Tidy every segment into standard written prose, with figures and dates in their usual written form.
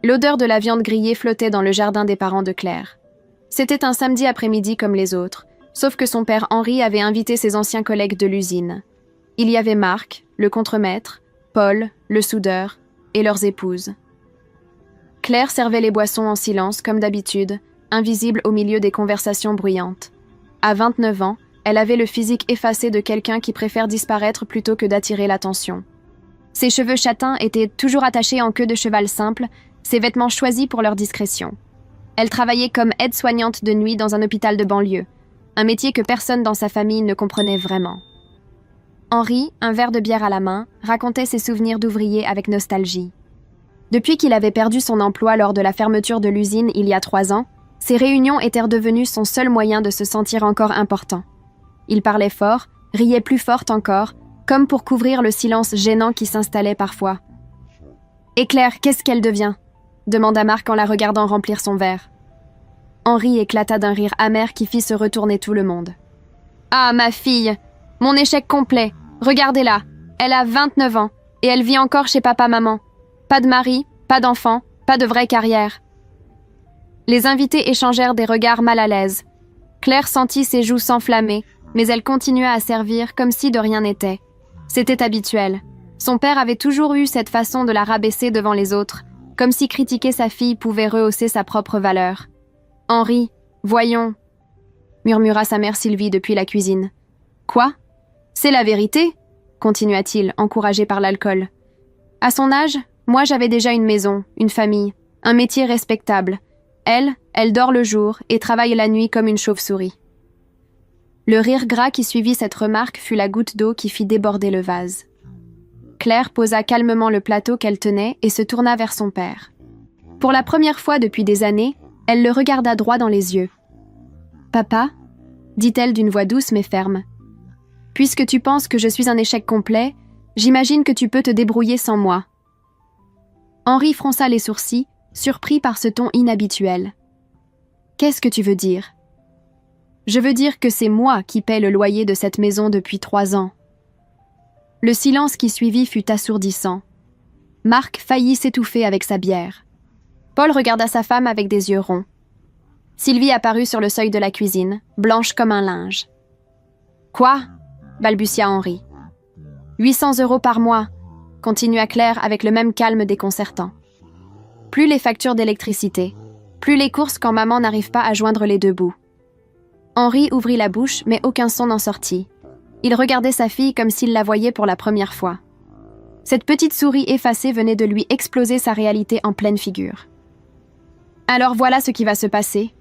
L'odeur de la viande grillée flottait dans le jardin des parents de Claire. C'était un samedi après-midi comme les autres, sauf que son père Henri avait invité ses anciens collègues de l'usine. Il y avait Marc, le contremaître, Paul, le soudeur, et leurs épouses. Claire servait les boissons en silence, comme d'habitude, invisible au milieu des conversations bruyantes. À 29 ans, elle avait le physique effacé de quelqu'un qui préfère disparaître plutôt que d'attirer l'attention. Ses cheveux châtains étaient toujours attachés en queue de cheval simple, ses vêtements choisis pour leur discrétion. Elle travaillait comme aide-soignante de nuit dans un hôpital de banlieue, un métier que personne dans sa famille ne comprenait vraiment. Henri, un verre de bière à la main, racontait ses souvenirs d'ouvrier avec nostalgie. Depuis qu'il avait perdu son emploi lors de la fermeture de l'usine il y a 3 ans, ces réunions étaient redevenues son seul moyen de se sentir encore important. Il parlait fort, riait plus fort encore, comme pour couvrir le silence gênant qui s'installait parfois. « Et Claire, qu'est-ce qu'elle devient ?» demanda Marc en la regardant remplir son verre. Henri éclata d'un rire amer qui fit se retourner tout le monde. « Ah, ma fille! Mon échec complet! Regardez-la! Elle a 29 ans, et elle vit encore chez papa-maman. Pas de mari, pas d'enfant, pas de vraie carrière. » Les invités échangèrent des regards mal à l'aise. Claire sentit ses joues s'enflammer, mais elle continua à servir comme si de rien n'était. C'était habituel. Son père avait toujours eu cette façon de la rabaisser devant les autres, comme si critiquer sa fille pouvait rehausser sa propre valeur. « Henri, voyons, » murmura sa mère Sylvie depuis la cuisine. « Quoi ? C'est la vérité ?» continua-t-il, encouragé par l'alcool. « À son âge, moi j'avais déjà une maison, une famille, un métier respectable. Elle dort le jour et travaille la nuit comme une chauve-souris. » Le rire gras qui suivit cette remarque fut la goutte d'eau qui fit déborder le vase. Claire posa calmement le plateau qu'elle tenait et se tourna vers son père. Pour la première fois depuis des années, elle le regarda droit dans les yeux. « Papa ?» dit-elle d'une voix douce mais ferme. « Puisque tu penses que je suis un échec complet, j'imagine que tu peux te débrouiller sans moi. » Henri fronça les sourcils, surpris par ce ton inhabituel. « Qu'est-ce que tu veux dire ? » « Je veux dire que c'est moi qui paie le loyer de cette maison depuis 3 ans. » Le silence qui suivit fut assourdissant. Marc faillit s'étouffer avec sa bière. Paul regarda sa femme avec des yeux ronds. Sylvie apparut sur le seuil de la cuisine, blanche comme un linge. « Quoi ?» balbutia Henri. « 800 € par mois, » continua Claire avec le même calme déconcertant. Plus les factures d'électricité, plus les courses quand maman n'arrive pas à joindre les deux bouts. Henri ouvrit la bouche, mais aucun son n'en sortit. Il regardait sa fille comme s'il la voyait pour la première fois. Cette petite souris effacée venait de lui exploser sa réalité en pleine figure. « Alors voilà ce qui va se passer, »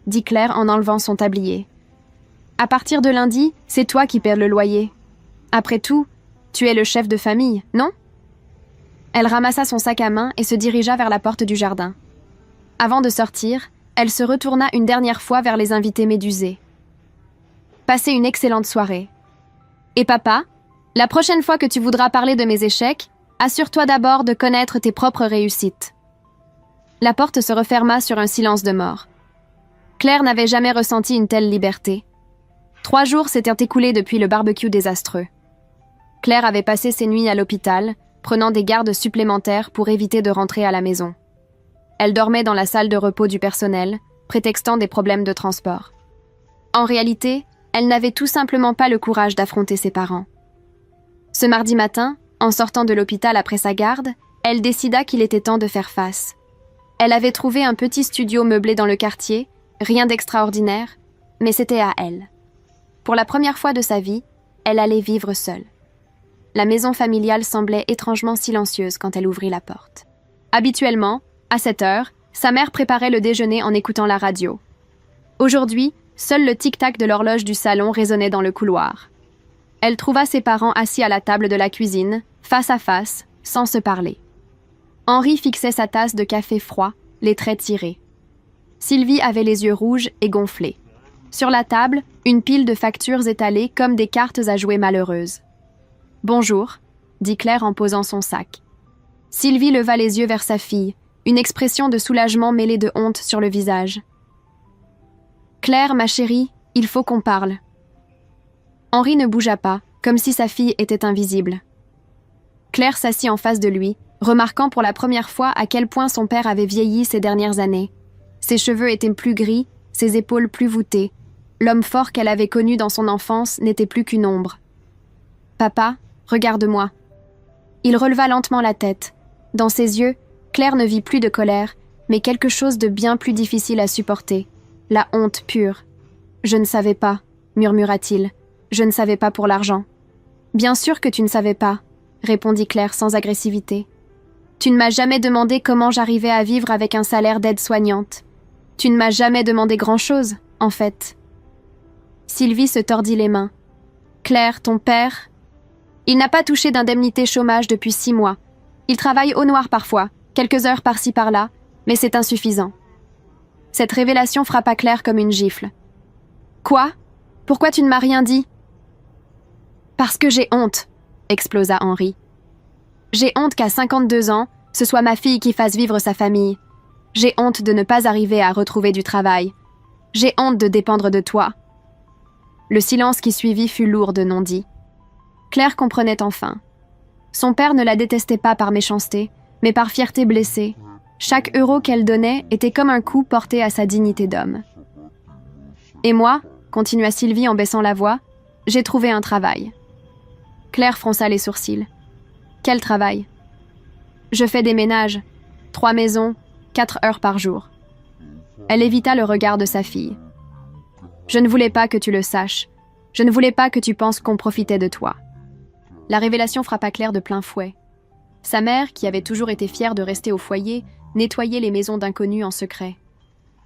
dit Claire en enlevant son tablier. « À partir de lundi, c'est toi qui paies le loyer. Après tout, tu es le chef de famille, non ?» Elle ramassa son sac à main et se dirigea vers la porte du jardin. Avant de sortir, elle se retourna une dernière fois vers les invités médusés. « Passez une excellente soirée. Et papa, la prochaine fois que tu voudras parler de mes échecs, assure-toi d'abord de connaître tes propres réussites. » La porte se referma sur un silence de mort. Claire n'avait jamais ressenti une telle liberté. 3 jours s'étaient écoulés depuis le barbecue désastreux. Claire avait passé ses nuits à l'hôpital, prenant des gardes supplémentaires pour éviter de rentrer à la maison. Elle dormait dans la salle de repos du personnel, prétextant des problèmes de transport. En réalité, elle n'avait tout simplement pas le courage d'affronter ses parents. Ce mardi matin, en sortant de l'hôpital après sa garde, elle décida qu'il était temps de faire face. Elle avait trouvé un petit studio meublé dans le quartier, rien d'extraordinaire, mais c'était à elle. Pour la première fois de sa vie, elle allait vivre seule. La maison familiale semblait étrangement silencieuse quand elle ouvrit la porte. Habituellement, à cette heure, sa mère préparait le déjeuner en écoutant la radio. Aujourd'hui, seul le tic-tac de l'horloge du salon résonnait dans le couloir. Elle trouva ses parents assis à la table de la cuisine, face à face, sans se parler. Henri fixait sa tasse de café froid, les traits tirés. Sylvie avait les yeux rouges et gonflés. Sur la table, une pile de factures étalées comme des cartes à jouer malheureuses. « Bonjour », dit Claire en posant son sac. Sylvie leva les yeux vers sa fille, une expression de soulagement mêlée de honte sur le visage. « Claire, ma chérie, il faut qu'on parle. » Henri ne bougea pas, comme si sa fille était invisible. Claire s'assit en face de lui, remarquant pour la première fois à quel point son père avait vieilli ces dernières années. Ses cheveux étaient plus gris, ses épaules plus voûtées. L'homme fort qu'elle avait connu dans son enfance n'était plus qu'une ombre. « Papa, regarde-moi. » Il releva lentement la tête. Dans ses yeux, Claire ne vit plus de colère, mais quelque chose de bien plus difficile à supporter. La honte pure. « Je ne savais pas, » murmura-t-il. « Je ne savais pas pour l'argent. »« Bien sûr que tu ne savais pas, » répondit Claire sans agressivité. « Tu ne m'as jamais demandé comment j'arrivais à vivre avec un salaire d'aide-soignante. Tu ne m'as jamais demandé grand-chose, en fait. » Sylvie se tordit les mains. « Claire, ton père... » Il n'a pas touché d'indemnité chômage depuis 6 mois. Il travaille au noir parfois, quelques heures par-ci par-là, mais c'est insuffisant. Cette révélation frappa Claire comme une gifle. « Quoi ? Pourquoi tu ne m'as rien dit ?»« Parce que j'ai honte !» explosa Henri. « J'ai honte qu'à 52 ans, ce soit ma fille qui fasse vivre sa famille. J'ai honte de ne pas arriver à retrouver du travail. J'ai honte de dépendre de toi. » Le silence qui suivit fut lourd de non-dits. Claire comprenait enfin. Son père ne la détestait pas par méchanceté, mais par fierté blessée. Chaque euro qu'elle donnait était comme un coup porté à sa dignité d'homme. « Et moi, » continua Sylvie en baissant la voix, « j'ai trouvé un travail. » Claire fronça les sourcils. « Quel travail ? » ?»« Je fais des ménages. 3 maisons, 4 heures par jour. » Elle évita le regard de sa fille. « Je ne voulais pas que tu le saches. Je ne voulais pas que tu penses qu'on profitait de toi. » La révélation frappa Claire de plein fouet. Sa mère, qui avait toujours été fière de rester au foyer, nettoyait les maisons d'inconnus en secret.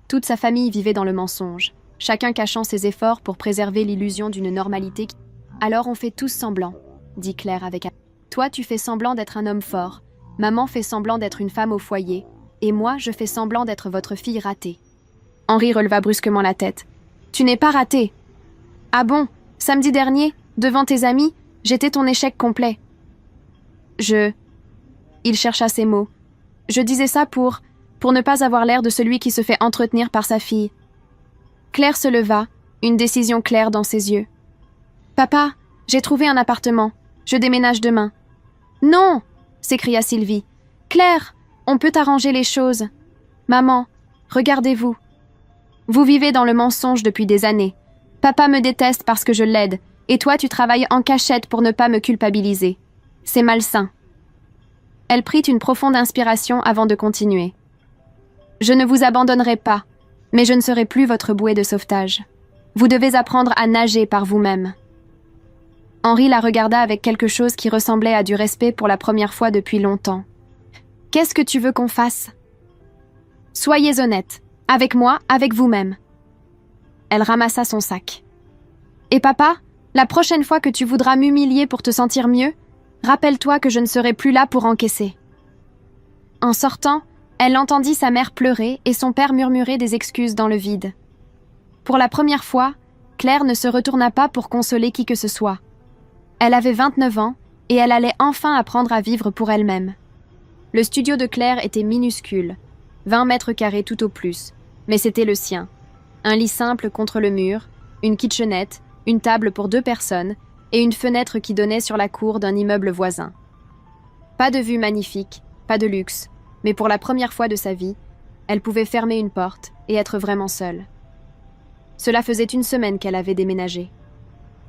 Toute sa famille vivait dans le mensonge, chacun cachant ses efforts pour préserver l'illusion d'une normalité. « Alors on fait tous semblant, » dit Claire avec un... « Toi, tu fais semblant d'être un homme fort, maman fait semblant d'être une femme au foyer, et moi, je fais semblant d'être votre fille ratée. » Henri releva brusquement la tête. « Tu n'es pas ratée. »« Ah bon, samedi dernier, devant tes amis, j'étais ton échec complet. » Il chercha ses mots. « Je disais ça pour ne pas avoir l'air de celui qui se fait entretenir par sa fille. » Claire se leva, une décision claire dans ses yeux. « Papa, j'ai trouvé un appartement. Je déménage demain. »« Non !» s'écria Sylvie. « Claire, on peut arranger les choses. Maman, regardez-vous. Vous vivez dans le mensonge depuis des années. Papa me déteste parce que je l'aide, et toi tu travailles en cachette pour ne pas me culpabiliser. C'est malsain. » Elle prit une profonde inspiration avant de continuer. « Je ne vous abandonnerai pas, mais je ne serai plus votre bouée de sauvetage. Vous devez apprendre à nager par vous-même. » Henri la regarda avec quelque chose qui ressemblait à du respect pour la première fois depuis longtemps. « Qu'est-ce que tu veux qu'on fasse ? » ?»« Soyez honnête. Avec moi, avec vous-même. » Elle ramassa son sac. « Et papa, la prochaine fois que tu voudras m'humilier pour te sentir mieux, rappelle-toi que je ne serai plus là pour encaisser. » En sortant, elle entendit sa mère pleurer et son père murmurer des excuses dans le vide. Pour la première fois, Claire ne se retourna pas pour consoler qui que ce soit. Elle avait 29 ans et elle allait enfin apprendre à vivre pour elle-même. Le studio de Claire était minuscule, 20 mètres carrés tout au plus, mais c'était le sien. Un lit simple contre le mur, une kitchenette, une table pour 2 personnes et une fenêtre qui donnait sur la cour d'un immeuble voisin. Pas de vue magnifique, pas de luxe, mais pour la première fois de sa vie, elle pouvait fermer une porte et être vraiment seule. Cela faisait 1 semaine qu'elle avait déménagé.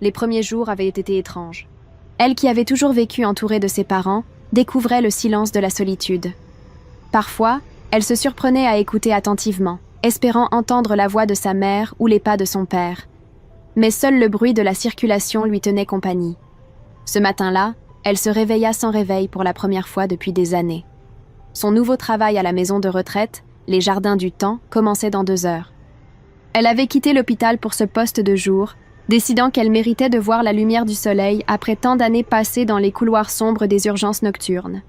Les premiers jours avaient été étranges. Elle, qui avait toujours vécu entourée de ses parents, découvrait le silence de la solitude. Parfois, elle se surprenait à écouter attentivement, espérant entendre la voix de sa mère ou les pas de son père. Mais seul le bruit de la circulation lui tenait compagnie. Ce matin-là, elle se réveilla sans réveil pour la première fois depuis des années. Son nouveau travail à la maison de retraite, les Jardins du Temps, commençait dans 2 heures. Elle avait quitté l'hôpital pour ce poste de jour, décidant qu'elle méritait de voir la lumière du soleil après tant d'années passées dans les couloirs sombres des urgences nocturnes.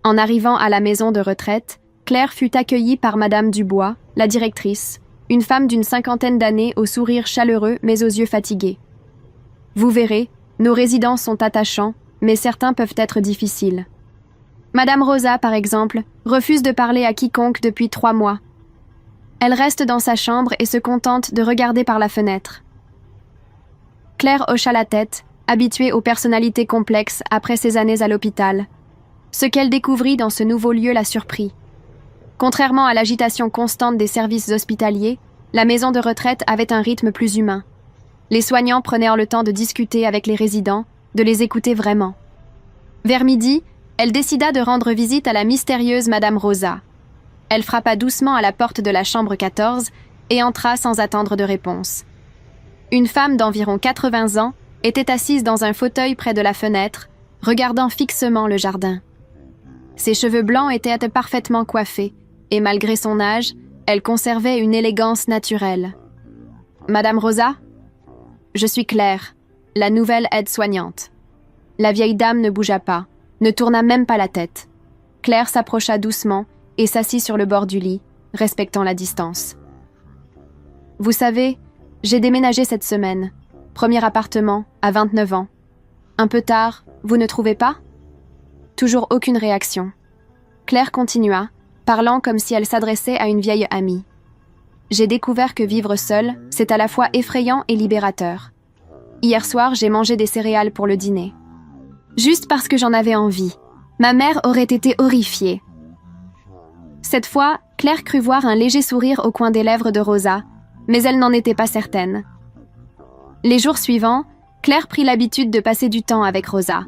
En arrivant à la maison de retraite, Claire fut accueillie par Madame Dubois, la directrice, une femme d'une 50aine d'années au sourire chaleureux mais aux yeux fatigués. « Vous verrez, nos résidents sont attachants, mais certains peuvent être difficiles. Madame Rosa, par exemple, refuse de parler à quiconque depuis 3 mois. Elle reste dans sa chambre et se contente de regarder par la fenêtre. » Claire hocha la tête, habituée aux personnalités complexes après ses années à l'hôpital. Ce qu'elle découvrit dans ce nouveau lieu la surprit. Contrairement à l'agitation constante des services hospitaliers, la maison de retraite avait un rythme plus humain. Les soignants prenaient le temps de discuter avec les résidents, de les écouter vraiment. Vers midi, elle décida de rendre visite à la mystérieuse Madame Rosa. Elle frappa doucement à la porte de la chambre 14 et entra sans attendre de réponse. Une femme d'environ 80 ans était assise dans un fauteuil près de la fenêtre, regardant fixement le jardin. Ses cheveux blancs étaient parfaitement coiffés, et malgré son âge, elle conservait une élégance naturelle. « Madame Rosa ? Je suis Claire, la nouvelle aide-soignante. » La vieille dame ne bougea pas, ne tourna même pas la tête. Claire s'approcha doucement et s'assit sur le bord du lit, respectant la distance. « Vous savez, j'ai déménagé cette semaine. Premier appartement, à 29 ans. Un peu tard, vous ne trouvez pas ?» Toujours aucune réaction. Claire continua, parlant comme si elle s'adressait à une vieille amie. « J'ai découvert que vivre seule, c'est à la fois effrayant et libérateur. Hier soir, j'ai mangé des céréales pour le dîner. Juste parce que j'en avais envie. Ma mère aurait été horrifiée. » Cette fois, Claire crut voir un léger sourire au coin des lèvres de Rosa, mais elle n'en était pas certaine. Les jours suivants, Claire prit l'habitude de passer du temps avec Rosa.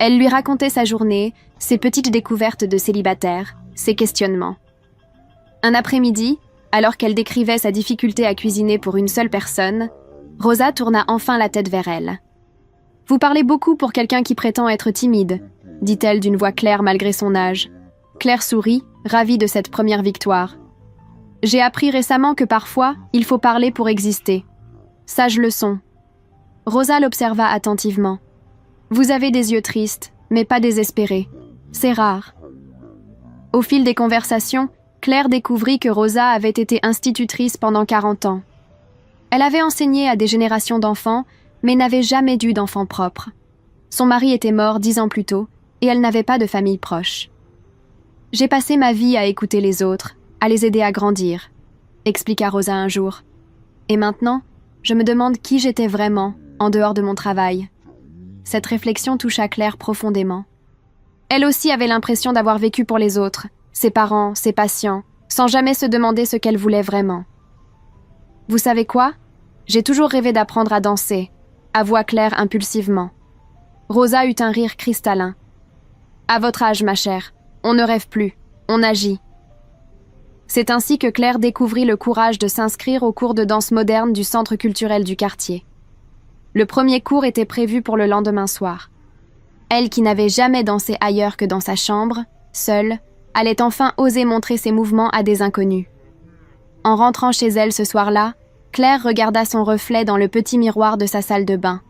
Elle lui racontait sa journée, ses petites découvertes de célibataire, ses questionnements. Un après-midi, alors qu'elle décrivait sa difficulté à cuisiner pour une seule personne, Rosa tourna enfin la tête vers elle. « Vous parlez beaucoup pour quelqu'un qui prétend être timide, » dit-elle d'une voix claire malgré son âge. Claire sourit, ravie de cette première victoire. « J'ai appris récemment que parfois, il faut parler pour exister. Sage leçon. » Rosa l'observa attentivement. « Vous avez des yeux tristes, mais pas désespérés. C'est rare. » Au fil des conversations, Claire découvrit que Rosa avait été institutrice pendant 40 ans. Elle avait enseigné à des générations d'enfants, mais n'avait jamais eu d'enfant propre. Son mari était mort 10 ans plus tôt, et elle n'avait pas de famille proche. « J'ai passé ma vie à écouter les autres, à les aider à grandir, » expliqua Rosa un jour. « Et maintenant, je me demande qui j'étais vraiment, en dehors de mon travail. » Cette réflexion toucha Claire profondément. Elle aussi avait l'impression d'avoir vécu pour les autres, ses parents, ses patients, sans jamais se demander ce qu'elle voulait vraiment. « Vous savez quoi ? J'ai toujours rêvé d'apprendre à danser, » avoua Claire impulsivement. Rosa eut un rire cristallin. « À votre âge, ma chère, on ne rêve plus, on agit. » C'est ainsi que Claire découvrit le courage de s'inscrire au cours de danse moderne du Centre culturel du quartier. Le premier cours était prévu pour le lendemain soir. Elle, qui n'avait jamais dansé ailleurs que dans sa chambre, seule, allait enfin oser montrer ses mouvements à des inconnus. En rentrant chez elle ce soir-là, Claire regarda son reflet dans le petit miroir de sa salle de bain.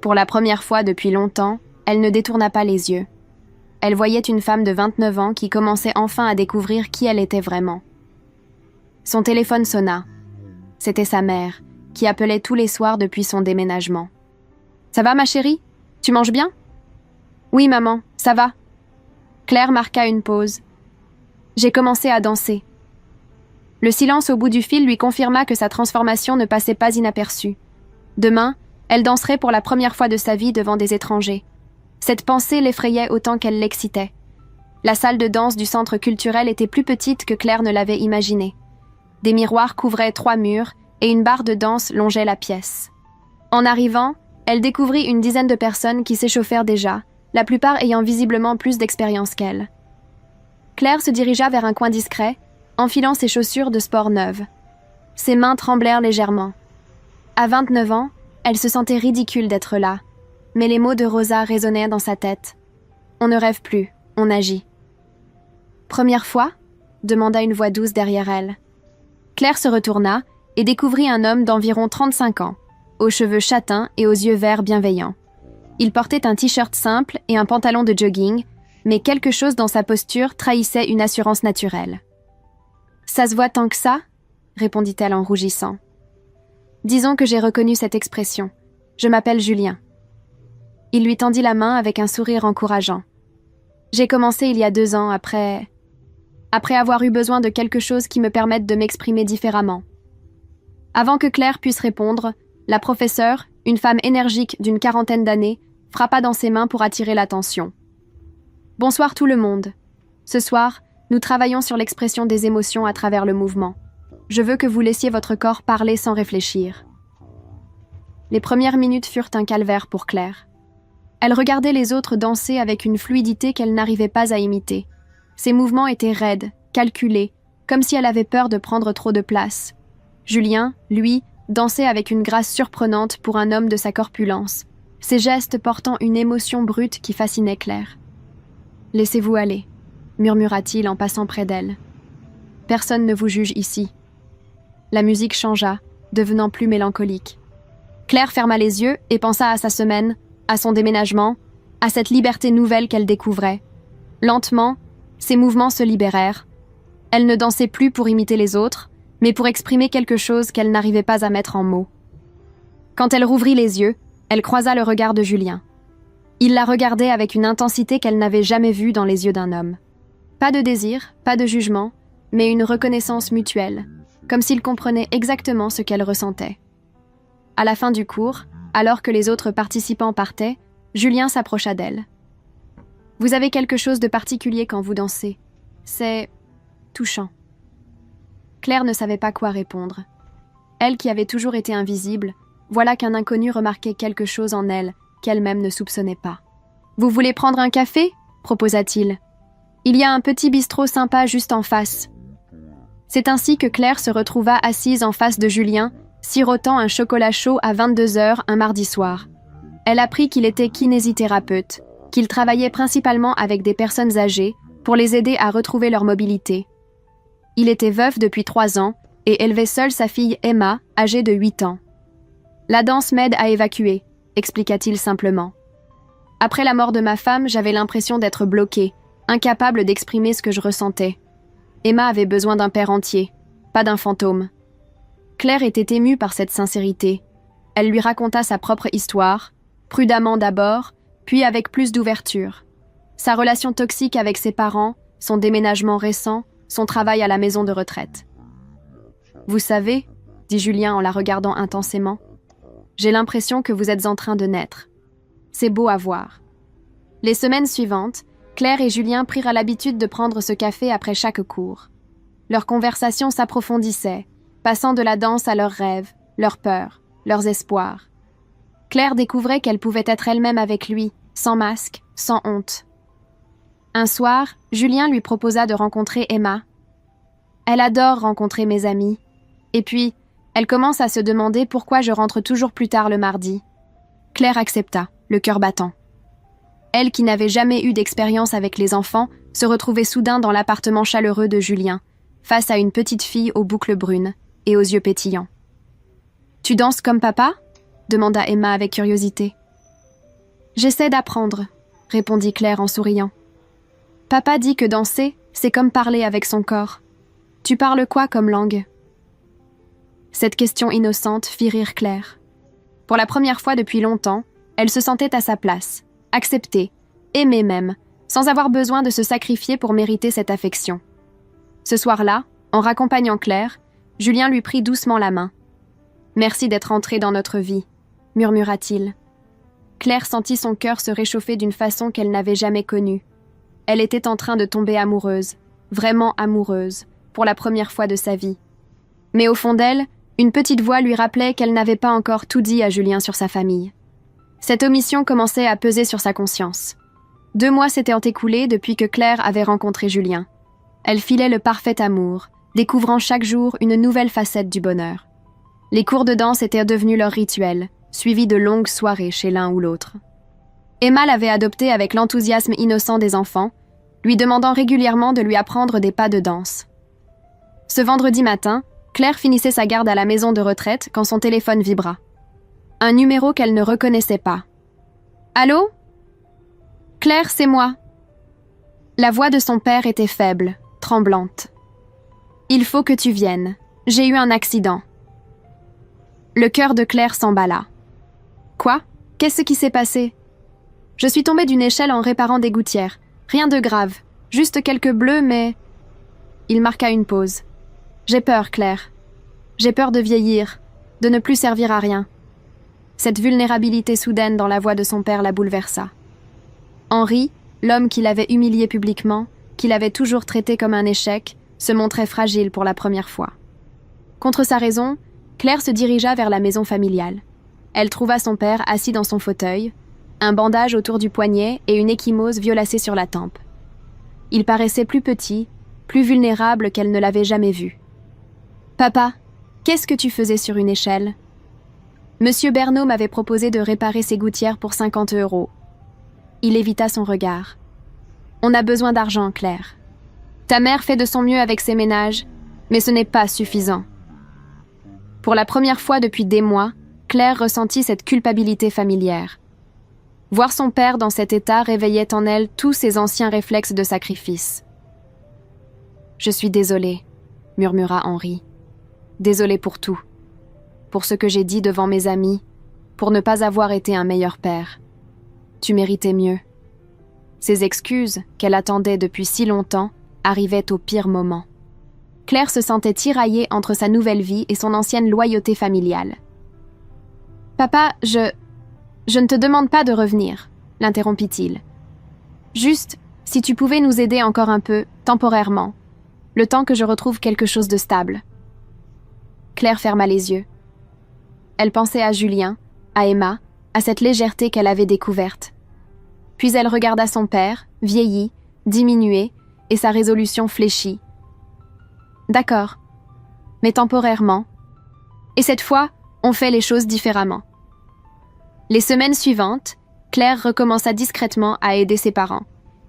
Pour la première fois depuis longtemps, elle ne détourna pas les yeux. Elle voyait une femme de 29 ans qui commençait enfin à découvrir qui elle était vraiment. Son téléphone sonna. C'était sa mère, qui appelait tous les soirs depuis son déménagement. « Ça va, ma chérie ? Tu manges bien ? » « Oui, maman, ça va. » Claire marqua une pause. « J'ai commencé à danser. » Le silence au bout du fil lui confirma que sa transformation ne passait pas inaperçue. Demain, elle danserait pour la première fois de sa vie devant des étrangers. Cette pensée l'effrayait autant qu'elle l'excitait. La salle de danse du centre culturel était plus petite que Claire ne l'avait imaginé. Des miroirs couvraient 3 murs et une barre de danse longeait la pièce. En arrivant, elle découvrit une dizaine de personnes qui s'échauffèrent déjà, la plupart ayant visiblement plus d'expérience qu'elle. Claire se dirigea vers un coin discret, enfilant ses chaussures de sport neuves. Ses mains tremblèrent légèrement. À 29 ans, elle se sentait ridicule d'être là, mais les mots de Rosa résonnaient dans sa tête. « On ne rêve plus, on agit. » « Première fois ?» demanda une voix douce derrière elle. Claire se retourna et découvrit un homme d'environ 35 ans, aux cheveux châtains et aux yeux verts bienveillants. Il portait un t-shirt simple et un pantalon de jogging, mais quelque chose dans sa posture trahissait une assurance naturelle. « Ça se voit tant que ça ?» répondit-elle en rougissant. « Disons que j'ai reconnu cette expression. Je m'appelle Julien. » Il lui tendit la main avec un sourire encourageant. « J'ai commencé il y a 2 ans après avoir eu besoin de quelque chose qui me permette de m'exprimer différemment. » Avant que Claire puisse répondre, la professeure, une femme énergique d'une 40aine d'années, frappa dans ses mains pour attirer l'attention. « Bonsoir tout le monde. Ce soir, nous travaillons sur l'expression des émotions à travers le mouvement. Je veux que vous laissiez votre corps parler sans réfléchir. Les premières minutes furent un calvaire pour Claire. Elle regardait les autres danser avec une fluidité qu'elle n'arrivait pas à imiter. Ses mouvements étaient raides, calculés, comme si elle avait peur de prendre trop de place. Julien, lui, dansait avec une grâce surprenante pour un homme de sa corpulence, ses gestes portant une émotion brute qui fascinait Claire. « Laissez-vous aller », murmura-t-il en passant près d'elle. « Personne ne vous juge ici. » La musique changea, devenant plus mélancolique. Claire ferma les yeux et pensa à sa semaine, à son déménagement, à cette liberté nouvelle qu'elle découvrait. Lentement, ses mouvements se libérèrent. Elle ne dansait plus pour imiter les autres, mais pour exprimer quelque chose qu'elle n'arrivait pas à mettre en mots. Quand elle rouvrit les yeux, elle croisa le regard de Julien. Il la regardait avec une intensité qu'elle n'avait jamais vue dans les yeux d'un homme. Pas de désir, pas de jugement, mais une reconnaissance mutuelle, comme s'il comprenait exactement ce qu'elle ressentait. À la fin du cours, alors que les autres participants partaient, Julien s'approcha d'elle. « Vous avez quelque chose de particulier quand vous dansez. C'est touchant. » Claire ne savait pas quoi répondre. Elle qui avait toujours été invisible, voilà qu'un inconnu remarquait quelque chose en elle qu'elle-même ne soupçonnait pas. « Vous voulez prendre un café ?» proposa-t-il. « Il y a un petit bistrot sympa juste en face. » C'est ainsi que Claire se retrouva assise en face de Julien, sirotant un chocolat chaud à 22h un mardi soir. Elle apprit qu'il était kinésithérapeute, qu'il travaillait principalement avec des personnes âgées pour les aider à retrouver leur mobilité. Il était veuf depuis 3 ans et élevait seul sa fille Emma, âgée de 8 ans. « La danse m'aide à évacuer », expliqua-t-il simplement. « Après la mort de ma femme, j'avais l'impression d'être bloquée, incapable d'exprimer ce que je ressentais. Emma avait besoin d'un père entier, pas d'un fantôme. » Claire était émue par cette sincérité. Elle lui raconta sa propre histoire, prudemment d'abord, puis avec plus d'ouverture. Sa relation toxique avec ses parents, son déménagement récent, son travail à la maison de retraite. « Vous savez, » dit Julien en la regardant intensément, « j'ai l'impression que vous êtes en train de naître. C'est beau à voir. » Les semaines suivantes, Claire et Julien prirent l'habitude de prendre ce café après chaque cours. Leur conversation s'approfondissait, passant de la danse à leurs rêves, leurs peurs, leurs espoirs. Claire découvrait qu'elle pouvait être elle-même avec lui, sans masque, sans honte. Un soir, Julien lui proposa de rencontrer Emma. Elle adore rencontrer mes amis. Et puis, elle commence à se demander pourquoi je rentre toujours plus tard le mardi. Claire accepta, le cœur battant. Elle, qui n'avait jamais eu d'expérience avec les enfants, se retrouvait soudain dans l'appartement chaleureux de Julien, face à une petite fille aux boucles brunes et aux yeux pétillants. « Tu danses comme papa ?» demanda Emma avec curiosité. « J'essaie d'apprendre », répondit Claire en souriant. « Papa dit que danser, c'est comme parler avec son corps. Tu parles quoi comme langue ?» Cette question innocente fit rire Claire. Pour la première fois depuis longtemps, elle se sentait à sa place, acceptée, aimée même, sans avoir besoin de se sacrifier pour mériter cette affection. Ce soir-là, en raccompagnant Claire, Julien lui prit doucement la main. « Merci d'être entrée dans notre vie », murmura-t-il. Claire sentit son cœur se réchauffer d'une façon qu'elle n'avait jamais connue. Elle était en train de tomber amoureuse, vraiment amoureuse, pour la première fois de sa vie. Mais au fond d'elle, une petite voix lui rappelait qu'elle n'avait pas encore tout dit à Julien sur sa famille. Cette omission commençait à peser sur sa conscience. 2 mois s'étaient écoulés depuis que Claire avait rencontré Julien. Elle filait le parfait amour, découvrant chaque jour une nouvelle facette du bonheur. Les cours de danse étaient devenus leur rituel, suivis de longues soirées chez l'un ou l'autre. Emma l'avait adoptée avec l'enthousiasme innocent des enfants, lui demandant régulièrement de lui apprendre des pas de danse. Ce vendredi matin, Claire finissait sa garde à la maison de retraite quand son téléphone vibra. Un numéro qu'elle ne reconnaissait pas. « Allô ? Claire, c'est moi. » La voix de son père était faible, tremblante. « Il faut que tu viennes. J'ai eu un accident. » Le cœur de Claire s'emballa. « Quoi ? Qu'est-ce qui s'est passé ? » « Je suis tombée d'une échelle en réparant des gouttières. Rien de grave. Juste quelques bleus, mais... » Il marqua une pause. « J'ai peur, Claire. J'ai peur de vieillir, de ne plus servir à rien. » Cette vulnérabilité soudaine dans la voix de son père la bouleversa. Henri, L'homme qui l'avait humilié publiquement, qui l'avait toujours traité comme un échec, se montrait fragile pour la première fois. Contre sa raison, Claire se dirigea vers la maison familiale. Elle trouva son père assis dans son fauteuil, un bandage autour du poignet et une ecchymose violacée sur la tempe. Il paraissait plus petit, plus vulnérable qu'elle ne l'avait jamais vu. « Papa, qu'est-ce que tu faisais sur une échelle ?» Monsieur Bernaud m'avait proposé de réparer ses gouttières pour 50 €. Il évita son regard. « On a besoin d'argent, Claire. Ta mère fait de son mieux avec ses ménages, mais ce n'est pas suffisant. » Pour la première fois depuis des mois, Claire ressentit cette culpabilité familière. Voir son père dans cet état réveillait en elle tous ses anciens réflexes de sacrifice. « Je suis désolée, » murmura Henri. « Désolée pour tout. Pour ce que j'ai dit devant mes amis, pour ne pas avoir été un meilleur père. Tu méritais mieux. » Ces excuses, qu'elle attendait depuis si longtemps, arrivaient au pire moment. Claire se sentait tiraillée entre sa nouvelle vie et son ancienne loyauté familiale. « Papa, je ne te demande pas de revenir, » l'interrompit-il. « Juste, si tu pouvais nous aider encore un peu, temporairement, le temps que je retrouve quelque chose de stable. » Claire ferma les yeux. Elle pensait à Julien, à Emma, à cette légèreté qu'elle avait découverte. Puis elle regarda son père, vieilli, diminué, et sa résolution fléchit. « D'accord, mais temporairement. Et cette fois, on fait les choses différemment. » Les semaines suivantes, Claire recommença discrètement à aider ses parents.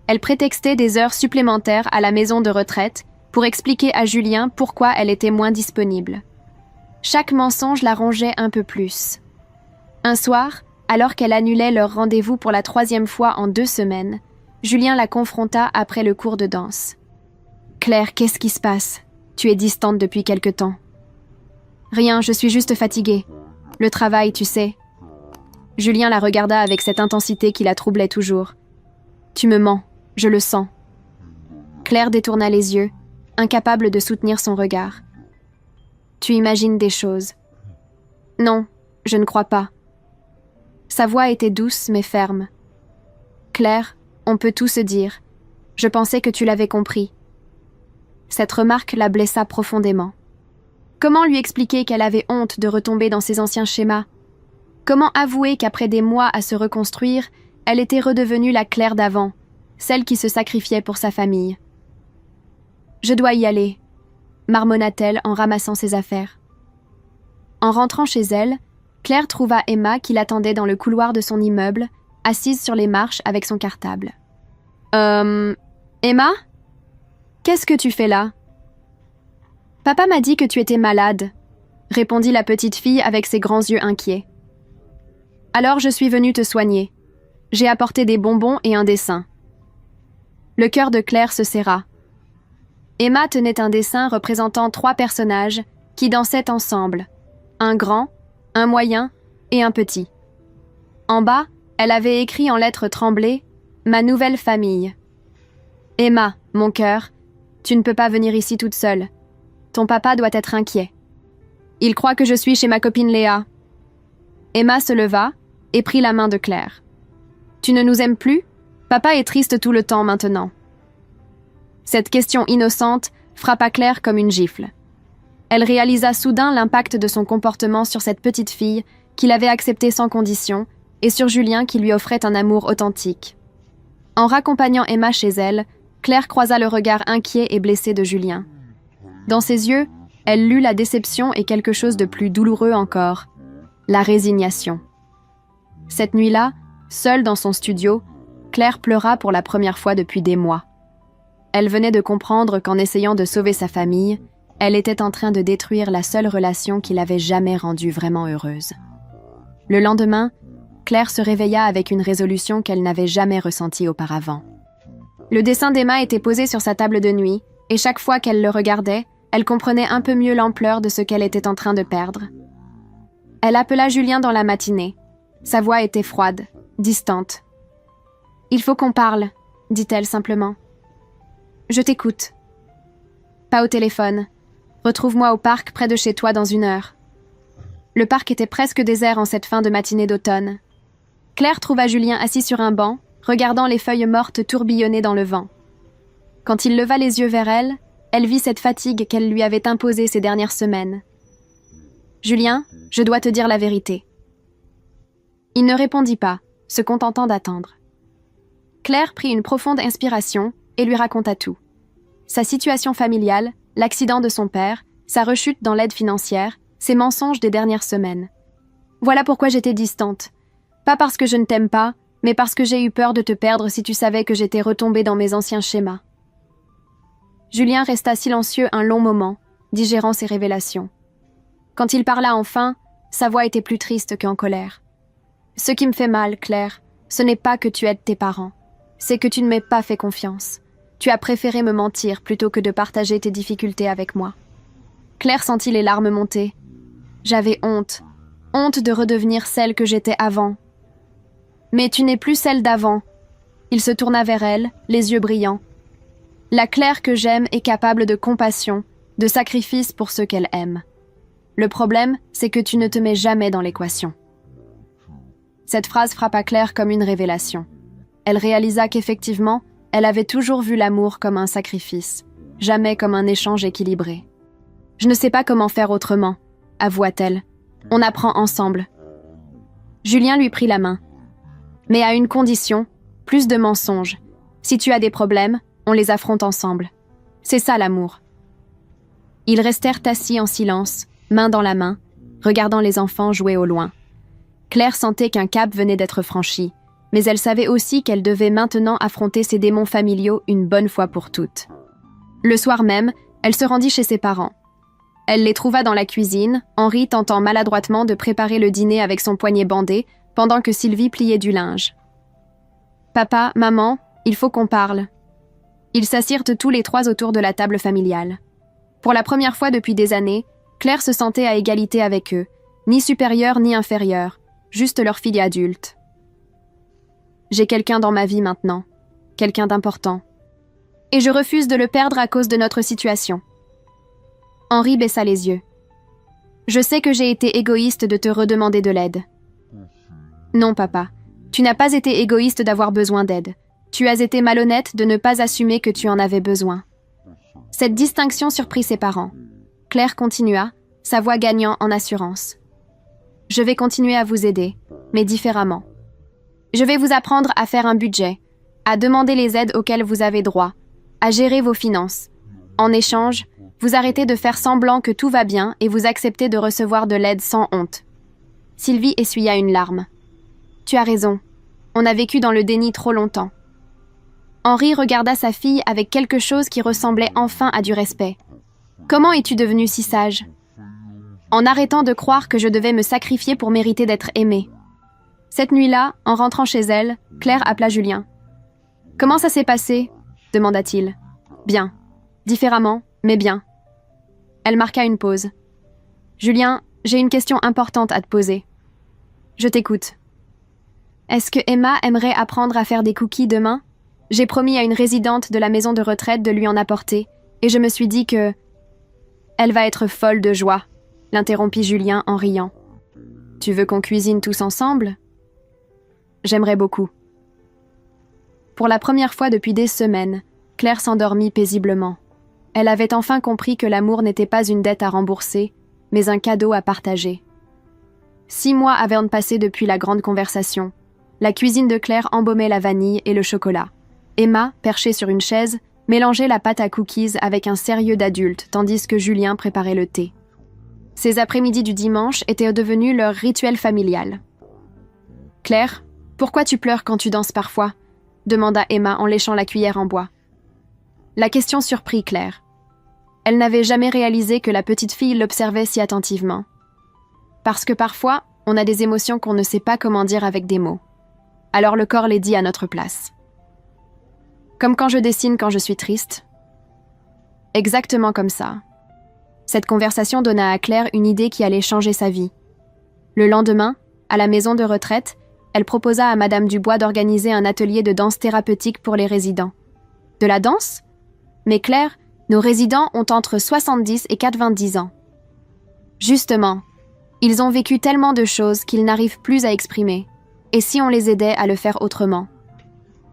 Elle prétextait des heures supplémentaires à la maison de retraite pour expliquer à Julien pourquoi elle était moins disponible. Chaque mensonge la rongeait un peu plus. Un soir, alors qu'elle annulait leur rendez-vous pour la 3e fois en 2 semaines, Julien la confronta après le cours de danse. « Claire, qu'est-ce qui se passe? Tu es distante depuis quelque temps. »« Rien, je suis juste fatiguée. Le travail, tu sais. » Julien la regarda avec cette intensité qui la troublait toujours. « Tu me mens, je le sens. » Claire détourna les yeux, incapable de soutenir son regard. « Tu imagines des choses. »« Non, je ne crois pas. » Sa voix était douce mais ferme. « Claire, on peut tout se dire. Je pensais que tu l'avais compris. » Cette remarque la blessa profondément. Comment lui expliquer qu'elle avait honte de retomber dans ses anciens schémas? Comment avouer qu'après des mois à se reconstruire, elle était redevenue la Claire d'avant, celle qui se sacrifiait pour sa famille? « Je dois y aller, » marmonna-t-elle en ramassant ses affaires. En rentrant chez elle, Claire trouva Emma qui l'attendait dans le couloir de son immeuble, assise sur les marches avec son cartable. « Emma? Qu'est-ce que tu fais là ?»« Papa m'a dit que tu étais malade, » répondit la petite fille avec ses grands yeux inquiets. « Alors je suis venue te soigner. J'ai apporté des bonbons et un dessin. » Le cœur de Claire se serra. Emma tenait un dessin représentant 3 personnages qui dansaient ensemble, un grand, un moyen et un petit. En bas, elle avait écrit en lettres tremblées « Ma nouvelle famille ». « Emma, mon cœur, tu ne peux pas venir ici toute seule. Ton papa doit être inquiet. Il croit que je suis chez ma copine Léa. » Emma se leva et prit la main de Claire. « Tu ne nous aimes plus? Papa est triste tout le temps maintenant. » Cette question innocente frappa Claire comme une gifle. Elle réalisa soudain l'impact de son comportement sur cette petite fille qui l'avait acceptée sans condition et sur Julien qui lui offrait un amour authentique. En raccompagnant Emma chez elle, Claire croisa le regard inquiet et blessé de Julien. Dans ses yeux, elle lut la déception et quelque chose de plus douloureux encore, la résignation. Cette nuit-là, seule dans son studio, Claire pleura pour la première fois depuis des mois. Elle venait de comprendre qu'en essayant de sauver sa famille, elle était en train de détruire la seule relation qui l'avait jamais rendue vraiment heureuse. Le lendemain, Claire se réveilla avec une résolution qu'elle n'avait jamais ressentie auparavant. Le dessin d'Emma était posé sur sa table de nuit, et chaque fois qu'elle le regardait, elle comprenait un peu mieux l'ampleur de ce qu'elle était en train de perdre. Elle appela Julien dans la matinée. Sa voix était froide, distante. « Il faut qu'on parle, » dit-elle simplement. « Je t'écoute. » Pas au téléphone. Retrouve-moi au parc près de chez toi dans 1 heure. Le parc était presque désert en cette fin de matinée d'automne. Claire trouva Julien assis sur un banc, regardant les feuilles mortes tourbillonner dans le vent. Quand il leva les yeux vers elle, elle vit cette fatigue qu'elle lui avait imposée ces dernières semaines. « Julien, je dois te dire la vérité. » Il ne répondit pas, se contentant d'attendre. Claire prit une profonde inspiration et lui raconta tout. Sa situation familiale, l'accident de son père, sa rechute dans l'aide financière, ses mensonges des dernières semaines. Voilà pourquoi j'étais distante. Pas parce que je ne t'aime pas, mais parce que j'ai eu peur de te perdre si tu savais que j'étais retombée dans mes anciens schémas. Julien resta silencieux un long moment, digérant ses révélations. Quand il parla enfin, sa voix était plus triste qu'en colère. « Ce qui me fait mal, Claire, ce n'est pas que tu aides tes parents. C'est que tu ne m'as pas fait confiance. Tu as préféré me mentir plutôt que de partager tes difficultés avec moi. » Claire sentit les larmes monter. « J'avais honte. Honte de redevenir celle que j'étais avant. » « Mais tu n'es plus celle d'avant. » Il se tourna vers elle, les yeux brillants. « La Claire que j'aime est capable de compassion, de sacrifice pour ceux qu'elle aime. Le problème, c'est que tu ne te mets jamais dans l'équation. » Cette phrase frappa Claire comme une révélation. Elle réalisa qu'effectivement, elle avait toujours vu l'amour comme un sacrifice, jamais comme un échange équilibré. « Je ne sais pas comment faire autrement, » avoua-t-elle. « On apprend ensemble. » Julien lui prit la main. « Mais à une condition, plus de mensonges. Si tu as des problèmes, on les affronte ensemble. C'est ça l'amour. » Ils restèrent assis en silence, main dans la main, regardant les enfants jouer au loin. Claire sentait qu'un cap venait d'être franchi, mais elle savait aussi qu'elle devait maintenant affronter ses démons familiaux une bonne fois pour toutes. Le soir même, elle se rendit chez ses parents. Elle les trouva dans la cuisine, Henri tentant maladroitement de préparer le dîner avec son poignet bandé, pendant que Sylvie pliait du linge. « Papa, maman, il faut qu'on parle. » Ils s'assirent tous les trois autour de la table familiale. Pour la première fois depuis des années, Claire se sentait à égalité avec eux, ni supérieure ni inférieure, juste leur fille adulte. « J'ai quelqu'un dans ma vie maintenant, quelqu'un d'important. Et je refuse de le perdre à cause de notre situation. » Henri baissa les yeux. « Je sais que j'ai été égoïste de te redemander de l'aide. » « Non, papa, tu n'as pas été égoïste d'avoir besoin d'aide. Tu as été malhonnête de ne pas assumer que tu en avais besoin. » Cette distinction surprit ses parents. Claire continua, sa voix gagnant en assurance. « Je vais continuer à vous aider, mais différemment. Je vais vous apprendre à faire un budget, à demander les aides auxquelles vous avez droit, à gérer vos finances. En échange, vous arrêtez de faire semblant que tout va bien et vous acceptez de recevoir de l'aide sans honte. » Sylvie essuya une larme. « Tu as raison. On a vécu dans le déni trop longtemps. » Henri regarda sa fille avec quelque chose qui ressemblait enfin à du respect. « Comment es-tu devenue si sage ?»« En arrêtant de croire que je devais me sacrifier pour mériter d'être aimée. » Cette nuit-là, en rentrant chez elle, Claire appela Julien. « Comment ça s'est passé ?» demanda-t-il. « Bien. Différemment, mais bien. » Elle marqua une pause. « Julien, j'ai une question importante à te poser. »« Je t'écoute. » « Est-ce que Emma aimerait apprendre à faire des cookies demain ? J'ai promis à une résidente de la maison de retraite de lui en apporter, et je me suis dit que... » « Elle va être folle de joie, » l'interrompit Julien en riant. « Tu veux qu'on cuisine tous ensemble ? » « J'aimerais beaucoup. » Pour la première fois depuis des semaines, Claire s'endormit paisiblement. Elle avait enfin compris que l'amour n'était pas une dette à rembourser, mais un cadeau à partager. 6 mois avaient passé depuis la grande conversation. La cuisine de Claire embaumait la vanille et le chocolat. Emma, perchée sur une chaise, mélangeait la pâte à cookies avec un sérieux d'adulte, tandis que Julien préparait le thé. Ces après-midi du dimanche étaient devenus leur rituel familial. « Claire, pourquoi tu pleures quand tu danses parfois ?» demanda Emma en léchant la cuillère en bois. La question surprit Claire. Elle n'avait jamais réalisé que la petite fille l'observait si attentivement. Parce que parfois, on a des émotions qu'on ne sait pas comment dire avec des mots. Alors le corps les dit à notre place. Comme quand je dessine quand je suis triste. Exactement comme ça. Cette conversation donna à Claire une idée qui allait changer sa vie. Le lendemain, à la maison de retraite, elle proposa à Madame Dubois d'organiser un atelier de danse thérapeutique pour les résidents. De la danse ? Mais Claire, nos résidents ont entre 70 et 90 ans. Justement, ils ont vécu tellement de choses qu'ils n'arrivent plus à exprimer. Et si on les aidait à le faire autrement ?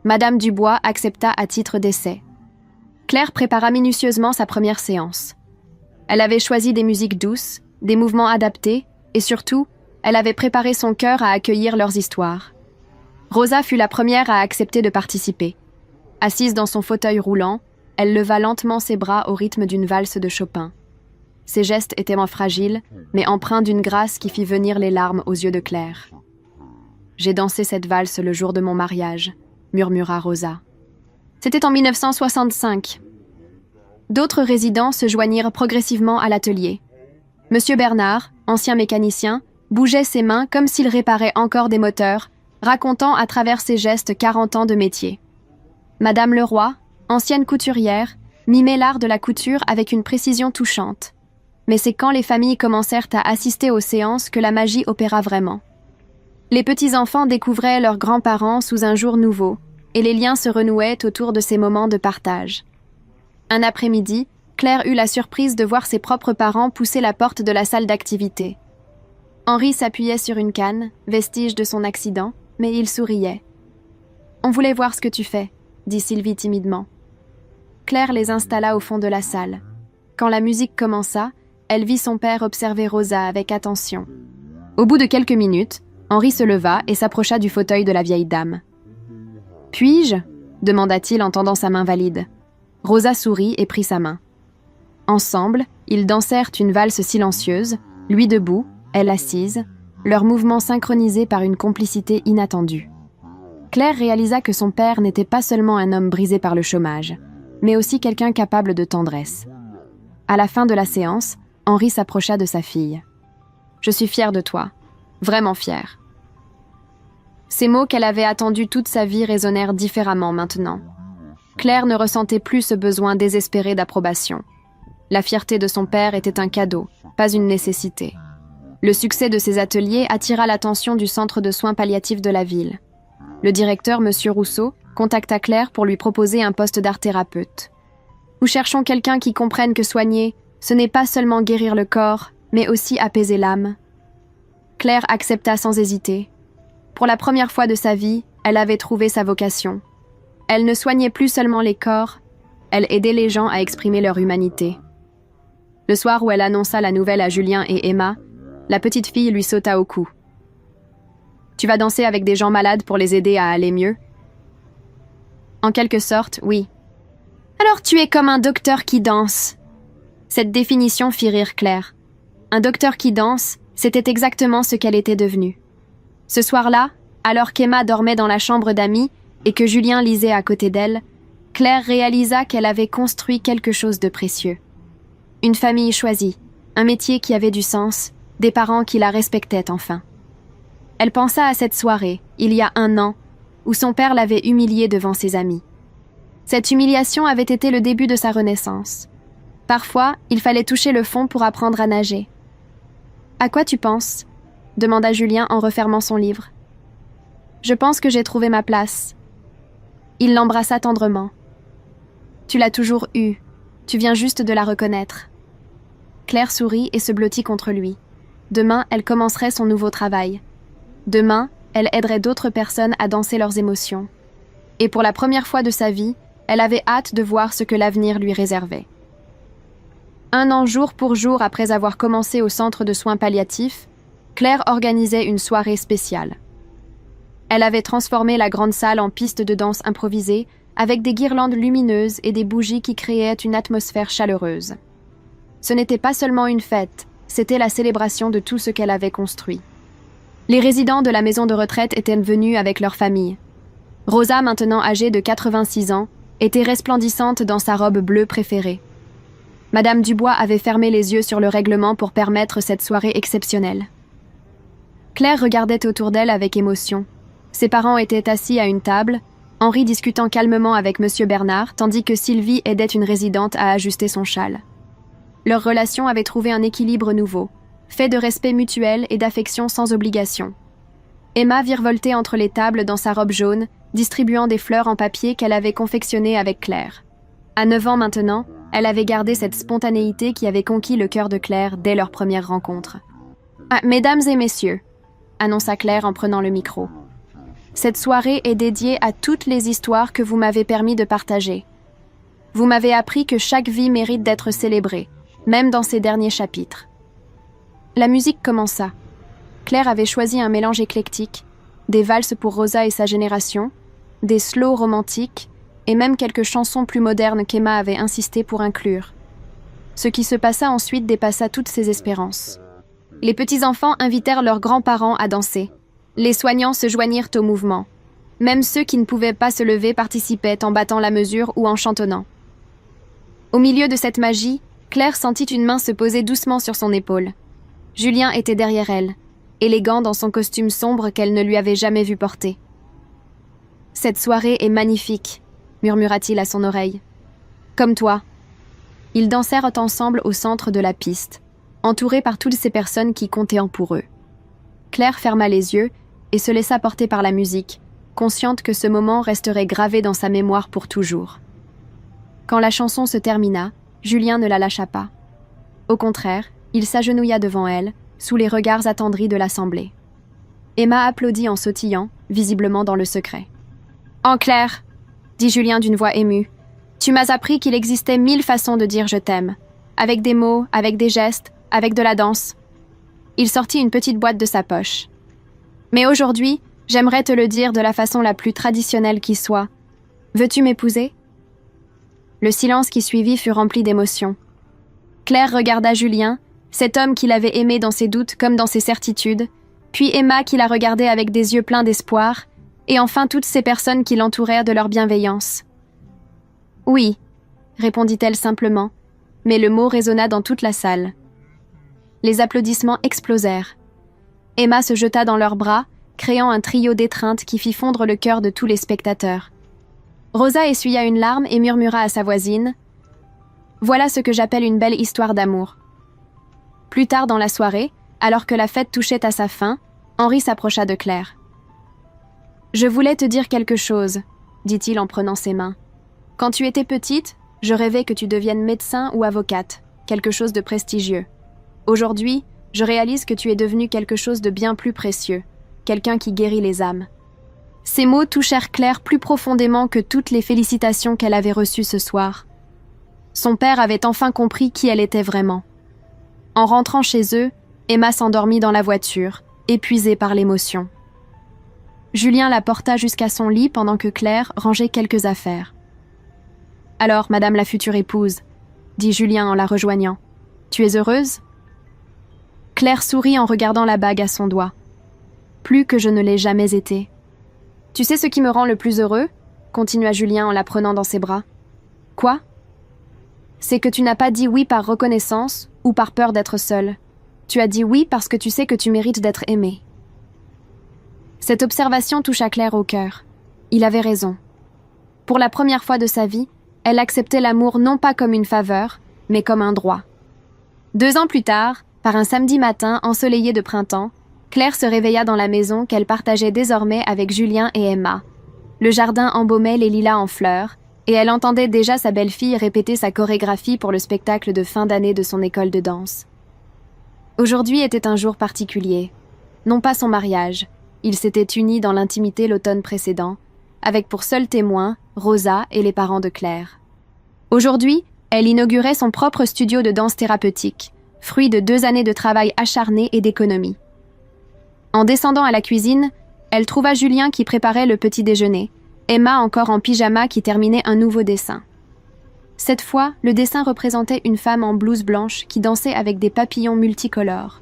Madame Dubois accepta à titre d'essai. Claire prépara minutieusement sa première séance. Elle avait choisi des musiques douces, des mouvements adaptés, et surtout, elle avait préparé son cœur à accueillir leurs histoires. Rosa fut la première à accepter de participer. Assise dans son fauteuil roulant, elle leva lentement ses bras au rythme d'une valse de Chopin. Ses gestes étaient moins fragiles, mais empreints d'une grâce qui fit venir les larmes aux yeux de Claire. « J'ai dansé cette valse le jour de mon mariage », murmura Rosa. C'était en 1965. D'autres résidents se joignirent progressivement à l'atelier. Monsieur Bernard, ancien mécanicien, bougeait ses mains comme s'il réparait encore des moteurs, racontant à travers ses gestes 40 ans de métier. Madame Leroy, ancienne couturière, mimait l'art de la couture avec une précision touchante. Mais c'est quand les familles commencèrent à assister aux séances que la magie opéra vraiment. Les petits-enfants découvraient leurs grands-parents sous un jour nouveau, et les liens se renouaient autour de ces moments de partage. Un après-midi, Claire eut la surprise de voir ses propres parents pousser la porte de la salle d'activité. Henri s'appuyait sur une canne, vestige de son accident, mais il souriait. « On voulait voir ce que tu fais », dit Sylvie timidement. Claire les installa au fond de la salle. Quand la musique commença, elle vit son père observer Rosa avec attention. Au bout de quelques minutes, Henri se leva et s'approcha du fauteuil de la vieille dame. « Puis-je » demanda-t-il en tendant sa main valide. Rosa sourit et prit sa main. Ensemble, ils dansèrent une valse silencieuse, lui debout, elle assise, leurs mouvements synchronisés par une complicité inattendue. Claire réalisa que son père n'était pas seulement un homme brisé par le chômage, mais aussi quelqu'un capable de tendresse. À la fin de la séance, Henri s'approcha de sa fille. « Je suis fière de toi, vraiment fière. » Ces mots qu'elle avait attendus toute sa vie résonnèrent différemment maintenant. Claire ne ressentait plus ce besoin désespéré d'approbation. La fierté de son père était un cadeau, pas une nécessité. Le succès de ses ateliers attira l'attention du centre de soins palliatifs de la ville. Le directeur, M. Rousseau, contacta Claire pour lui proposer un poste d'art-thérapeute. « Nous cherchons quelqu'un qui comprenne que soigner, ce n'est pas seulement guérir le corps, mais aussi apaiser l'âme. » Claire accepta sans hésiter. Pour la première fois de sa vie, elle avait trouvé sa vocation. Elle ne soignait plus seulement les corps, elle aidait les gens à exprimer leur humanité. Le soir où elle annonça la nouvelle à Julien et Emma, la petite fille lui sauta au cou. « Tu vas danser avec des gens malades pour les aider à aller mieux ?» « En quelque sorte, oui. »« Alors tu es comme un docteur qui danse !» Cette définition fit rire Claire. Un docteur qui danse, c'était exactement ce qu'elle était devenue. Ce soir-là, alors qu'Emma dormait dans la chambre d'amis et que Julien lisait à côté d'elle, Claire réalisa qu'elle avait construit quelque chose de précieux. Une famille choisie, un métier qui avait du sens, des parents qui la respectaient enfin. Elle pensa à cette soirée, il y a 1 an, où son père l'avait humiliée devant ses amis. Cette humiliation avait été le début de sa renaissance. Parfois, il fallait toucher le fond pour apprendre à nager. « À quoi tu penses ?» demanda Julien en refermant son livre. « Je pense que j'ai trouvé ma place. » Il l'embrassa tendrement. « Tu l'as toujours eue. Tu viens juste de la reconnaître. » Claire sourit et se blottit contre lui. Demain, elle commencerait son nouveau travail. Demain, elle aiderait d'autres personnes à danser leurs émotions. Et pour la première fois de sa vie, elle avait hâte de voir ce que l'avenir lui réservait. 1 an jour pour jour après avoir commencé au centre de soins palliatifs, Claire organisait une soirée spéciale. Elle avait transformé la grande salle en piste de danse improvisée, avec des guirlandes lumineuses et des bougies qui créaient une atmosphère chaleureuse. Ce n'était pas seulement une fête, c'était la célébration de tout ce qu'elle avait construit. Les résidents de la maison de retraite étaient venus avec leur famille. Rosa, maintenant âgée de 86 ans, était resplendissante dans sa robe bleue préférée. Madame Dubois avait fermé les yeux sur le règlement pour permettre cette soirée exceptionnelle. Claire regardait autour d'elle avec émotion. Ses parents étaient assis à une table, Henri discutant calmement avec M. Bernard, tandis que Sylvie aidait une résidente à ajuster son châle. Leur relation avait trouvé un équilibre nouveau, fait de respect mutuel et d'affection sans obligation. Emma virevoltait entre les tables dans sa robe jaune, distribuant des fleurs en papier qu'elle avait confectionnées avec Claire. À 9 ans maintenant, elle avait gardé cette spontanéité qui avait conquis le cœur de Claire dès leur première rencontre. « Ah, mesdames et messieurs », annonça Claire en prenant le micro. « Cette soirée est dédiée à toutes les histoires que vous m'avez permis de partager. Vous m'avez appris que chaque vie mérite d'être célébrée, même dans ses derniers chapitres. » La musique commença. Claire avait choisi un mélange éclectique, des valses pour Rosa et sa génération, des slows romantiques et même quelques chansons plus modernes qu'Emma avait insisté pour inclure. Ce qui se passa ensuite dépassa toutes ses espérances. Les petits-enfants invitèrent leurs grands-parents à danser. Les soignants se joignirent au mouvement. Même ceux qui ne pouvaient pas se lever participaient en battant la mesure ou en chantonnant. Au milieu de cette magie, Claire sentit une main se poser doucement sur son épaule. Julien était derrière elle, élégant dans son costume sombre qu'elle ne lui avait jamais vu porter. « Cette soirée est magnifique », murmura-t-il à son oreille. « Comme toi. » Ils dansèrent ensemble au centre de la piste, entourés par toutes ces personnes qui comptaient pour eux. Claire ferma les yeux et se laissa porter par la musique, consciente que ce moment resterait gravé dans sa mémoire pour toujours. Quand la chanson se termina, Julien ne la lâcha pas. Au contraire, il s'agenouilla devant elle, sous les regards attendris de l'assemblée. Emma applaudit en sautillant, visiblement dans le secret. « En Claire, » dit Julien d'une voix émue, « tu m'as appris qu'il existait 1000 façons de dire « je t'aime », avec des mots, avec des gestes, avec de la danse. » Il sortit une petite boîte de sa poche. « Mais aujourd'hui, j'aimerais te le dire de la façon la plus traditionnelle qui soit. Veux-tu m'épouser ?» Le silence qui suivit fut rempli d'émotion. Claire regarda Julien, cet homme qui l'avait aimé dans ses doutes comme dans ses certitudes, puis Emma qui la regardait avec des yeux pleins d'espoir, et enfin toutes ces personnes qui l'entourèrent de leur bienveillance. « Oui », répondit-elle simplement, mais le mot résonna dans toute la salle. Les applaudissements explosèrent. Emma se jeta dans leurs bras, créant un trio d'étreinte qui fit fondre le cœur de tous les spectateurs. Rosa essuya une larme et murmura à sa voisine « Voilà ce que j'appelle une belle histoire d'amour. » Plus tard dans la soirée, alors que la fête touchait à sa fin, Henri s'approcha de Claire. « Je voulais te dire quelque chose, » dit-il en prenant ses mains. « Quand tu étais petite, je rêvais que tu deviennes médecin ou avocate, quelque chose de prestigieux. Aujourd'hui, je réalise que tu es devenue quelque chose de bien plus précieux, quelqu'un qui guérit les âmes. » Ces mots touchèrent Claire plus profondément que toutes les félicitations qu'elle avait reçues ce soir. Son père avait enfin compris qui elle était vraiment. En rentrant chez eux, Emma s'endormit dans la voiture, épuisée par l'émotion. Julien la porta jusqu'à son lit pendant que Claire rangeait quelques affaires. « Alors, madame la future épouse, » dit Julien en la rejoignant, « tu es heureuse ?» Claire sourit en regardant la bague à son doigt. « Plus que je ne l'ai jamais été. » « Tu sais ce qui me rend le plus heureux ?» continua Julien en la prenant dans ses bras. « Quoi ?»« C'est que tu n'as pas dit oui par reconnaissance ou par peur d'être seule. Tu as dit oui parce que tu sais que tu mérites d'être aimée. » Cette observation toucha Claire au cœur. Il avait raison. Pour la première fois de sa vie, elle acceptait l'amour non pas comme une faveur, mais comme un droit. 2 ans plus tard, par un samedi matin ensoleillé de printemps, Claire se réveilla dans la maison qu'elle partageait désormais avec Julien et Emma. Le jardin embaumait les lilas en fleurs, et elle entendait déjà sa belle-fille répéter sa chorégraphie pour le spectacle de fin d'année de son école de danse. Aujourd'hui était un jour particulier. Non pas son mariage, ils s'étaient unis dans l'intimité l'automne précédent, avec pour seul témoin Rosa et les parents de Claire. Aujourd'hui, elle inaugurait son propre studio de danse thérapeutique, fruit de 2 années de travail acharné et d'économie. En descendant à la cuisine, elle trouva Julien qui préparait le petit déjeuner, Emma encore en pyjama qui terminait un nouveau dessin. Cette fois, le dessin représentait une femme en blouse blanche qui dansait avec des papillons multicolores.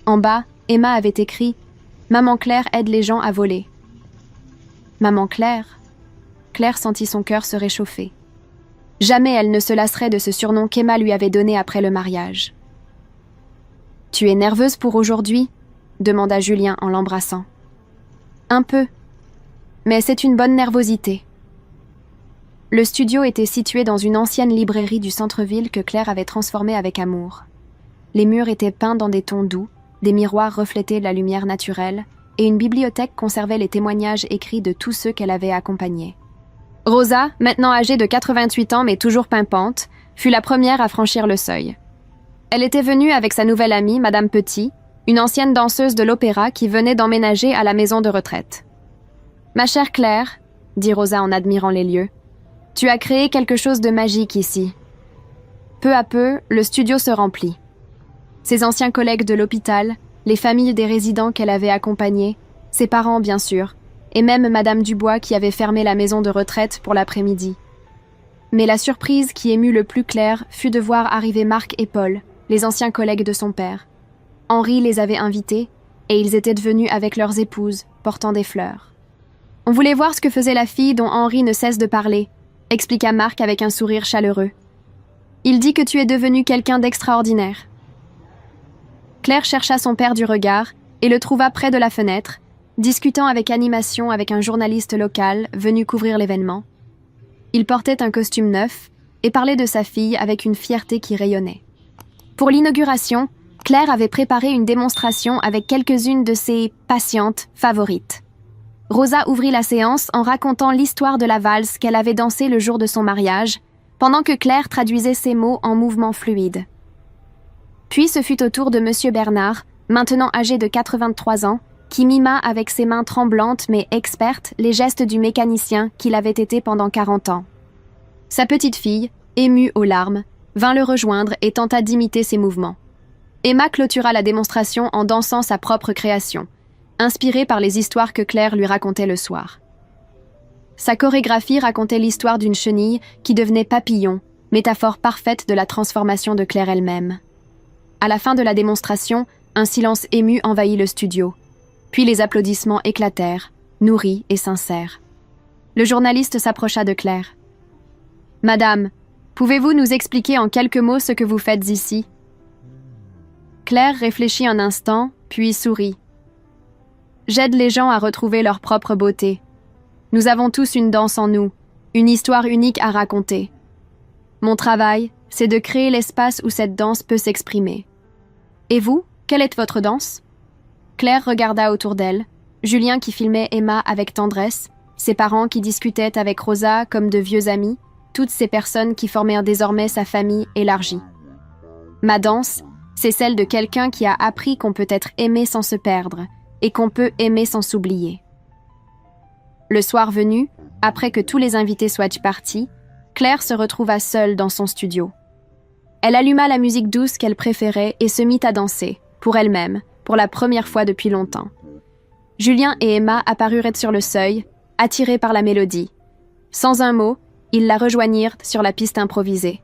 En bas, Emma avait écrit « Maman Claire aide les gens à voler ». Maman Claire. Claire sentit son cœur se réchauffer. Jamais elle ne se lasserait de ce surnom qu'Emma lui avait donné après le mariage. « Tu es nerveuse pour aujourd'hui ?» demanda Julien en l'embrassant. « Un peu, mais c'est une bonne nervosité. » Le studio était situé dans une ancienne librairie du centre-ville que Claire avait transformée avec amour. Les murs étaient peints dans des tons doux, des miroirs reflétaient la lumière naturelle, et une bibliothèque conservait les témoignages écrits de tous ceux qu'elle avait accompagnés. Rosa, maintenant âgée de 88 ans mais toujours pimpante, fut la première à franchir le seuil. Elle était venue avec sa nouvelle amie, Madame Petit, une ancienne danseuse de l'opéra qui venait d'emménager à la maison de retraite. Ma chère Claire, dit Rosa en admirant les lieux, tu as créé quelque chose de magique ici. Peu à peu, le studio se remplit. Ses anciens collègues de l'hôpital, les familles des résidents qu'elle avait accompagnés, ses parents bien sûr, et même Madame Dubois qui avait fermé la maison de retraite pour l'après-midi. Mais la surprise qui émut le plus Claire fut de voir arriver Marc et Paul, les anciens collègues de son père. Henri les avait invités, et ils étaient venus avec leurs épouses, portant des fleurs. On voulait voir ce que faisait la fille dont Henri ne cesse de parler, expliqua Marc avec un sourire chaleureux. Il dit que tu es devenu quelqu'un d'extraordinaire. Claire chercha son père du regard et le trouva près de la fenêtre, discutant avec animation avec un journaliste local venu couvrir l'événement. Il portait un costume neuf et parlait de sa fille avec une fierté qui rayonnait. Pour l'inauguration, Claire avait préparé une démonstration avec quelques-unes de ses patientes favorites. Rosa ouvrit la séance en racontant l'histoire de la valse qu'elle avait dansée le jour de son mariage, pendant que Claire traduisait ses mots en mouvements fluides. Puis ce fut au tour de Monsieur Bernard, maintenant âgé de 83 ans, qui mima avec ses mains tremblantes mais expertes les gestes du mécanicien qu'il avait été pendant 40 ans. Sa petite fille, émue aux larmes, vint le rejoindre et tenta d'imiter ses mouvements. Emma clôtura la démonstration en dansant sa propre création, inspirée par les histoires que Claire lui racontait le soir. Sa chorégraphie racontait l'histoire d'une chenille qui devenait papillon, métaphore parfaite de la transformation de Claire elle-même. À la fin de la démonstration, un silence ému envahit le studio. Puis les applaudissements éclatèrent, nourris et sincères. Le journaliste s'approcha de Claire. « Madame, pouvez-vous nous expliquer en quelques mots ce que vous faites ici ?» Claire réfléchit un instant, puis sourit. « J'aide les gens à retrouver leur propre beauté. Nous avons tous une danse en nous, une histoire unique à raconter. Mon travail, c'est de créer l'espace où cette danse peut s'exprimer. Et vous, quelle est votre danse ?» Claire regarda autour d'elle, Julien qui filmait Emma avec tendresse, ses parents qui discutaient avec Rosa comme de vieux amis, toutes ces personnes qui formèrent désormais sa famille élargie. « Ma danse, c'est celle de quelqu'un qui a appris qu'on peut être aimé sans se perdre et qu'on peut aimer sans s'oublier. » Le soir venu, après que tous les invités soient partis, Claire se retrouva seule dans son studio. Elle alluma la musique douce qu'elle préférait et se mit à danser, pour elle-même, pour la première fois depuis longtemps. Julien et Emma apparurent sur le seuil, attirés par la mélodie. Sans un mot, ils la rejoignirent sur la piste improvisée.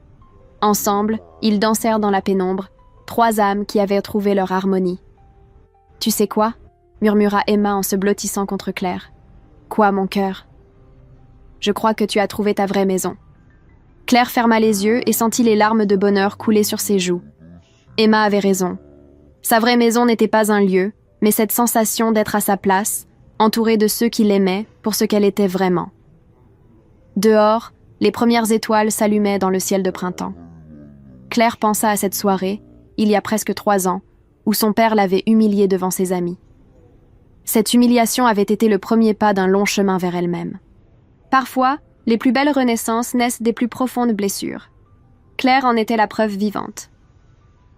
Ensemble, ils dansèrent dans la pénombre, trois âmes qui avaient trouvé leur harmonie. « Tu sais quoi ?» murmura Emma en se blottissant contre Claire. « Quoi, mon cœur ?»« Je crois que tu as trouvé ta vraie maison. » Claire ferma les yeux et sentit les larmes de bonheur couler sur ses joues. Emma avait raison. Sa vraie maison n'était pas un lieu, mais cette sensation d'être à sa place, entourée de ceux qui l'aimaient pour ce qu'elle était vraiment. Dehors, les premières étoiles s'allumaient dans le ciel de printemps. Claire pensa à cette soirée, il y a presque 3 ans, où son père l'avait humiliée devant ses amis. Cette humiliation avait été le premier pas d'un long chemin vers elle-même. Parfois, les plus belles renaissances naissent des plus profondes blessures. Claire en était la preuve vivante.